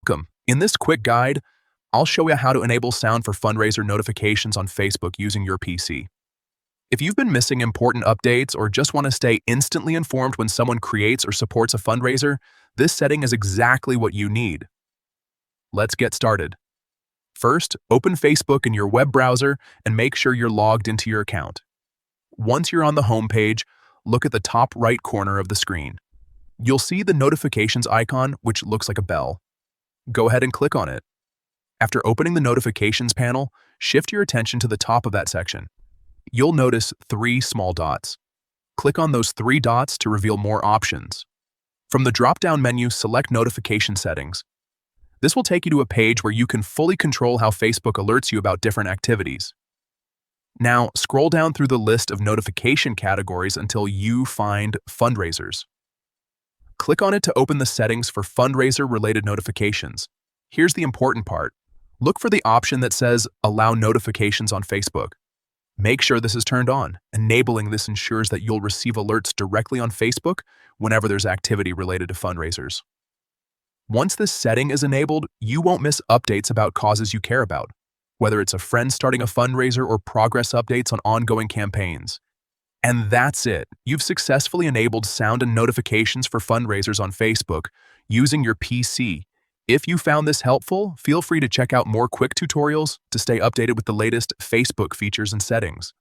Welcome. In this quick guide, I'll show you how to enable sound for fundraiser notifications on Facebook using your PC. If you've been missing important updates or just want to stay instantly informed when someone creates or supports a fundraiser, this setting is exactly what you need. Let's get started. First, open Facebook in your web browser and make sure you're logged into your account. Once you're on the home page, look at the top right corner of the screen. You'll see the notifications icon, which looks like a bell. Go ahead and click on it. After opening the notifications panel, shift your attention to the top of that section. You'll notice 3 small dots. Click on those 3 dots to reveal more options. From the drop-down menu, select Notification Settings. This will take you to a page where you can fully control how Facebook alerts you about different activities. Now, scroll down through the list of notification categories until you find Fundraisers. Click on it to open the settings for fundraiser-related notifications. Here's the important part. Look for the option that says Allow Notifications on Facebook. Make sure this is turned on. Enabling this ensures that you'll receive alerts directly on Facebook whenever there's activity related to fundraisers. Once this setting is enabled, you won't miss updates about causes you care about, whether it's a friend starting a fundraiser or progress updates on ongoing campaigns. And that's it. You've successfully enabled sound and notifications for fundraisers on Facebook using your PC. If you found this helpful, feel free to check out more quick tutorials to stay updated with the latest Facebook features and settings.